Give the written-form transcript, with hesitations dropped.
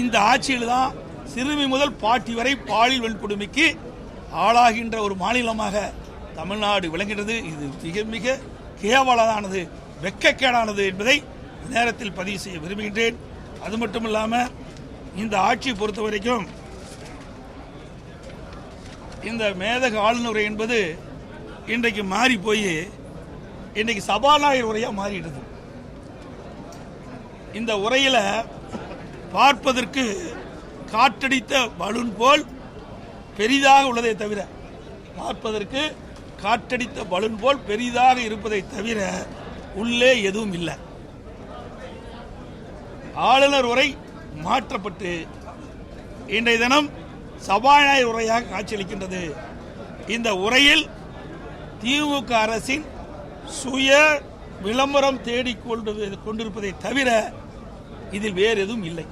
இந்த ஆட்சியில் தான் சிறுமி முதல் பாட்டி வரை பாலியல் வன்கொடுமைக்கு ஆளாகின்ற ஒரு மாநிலமாக தமிழ்நாடு விளங்குகிறது. இது மிக மிக கேவலமானது, வெட்கக்கேடானது என்பதை நேரத்தில் பதிவு செய்ய விரும்புகின்றேன். அது மட்டும் இல்லாமல் இந்த ஆட்சியை பொறுத்த வரைக்கும் இந்த மேதக ஆளுநர் என்பது இன்றைக்கு மாறி போய் இன்றைக்கு சபாநாயகர் உரையாக மாறிடுது. இந்த உரையில் பார்ப்பதற்கு காற்றடித்த பலூன் போல் பெரிதாக உள்ளதை தவிர, பார்ப்பதற்கு காற்றடித்த பலூன் போல் பெரிதாக இருப்பதை தவிர உள்ளே எதுவும் இல்லை. ஆளுநர் உரை மாற்றப்பட்டு இன்றைய தினம் சபாநாயகர் உரையாக காட்சியளிக்கின்றது. இந்த உரையில் திமுக அரசின் சுய விளம்பரம் தேடிக் கொண்டிருப்பதை தவிர இதில் வேறு எதுவும் இல்லை.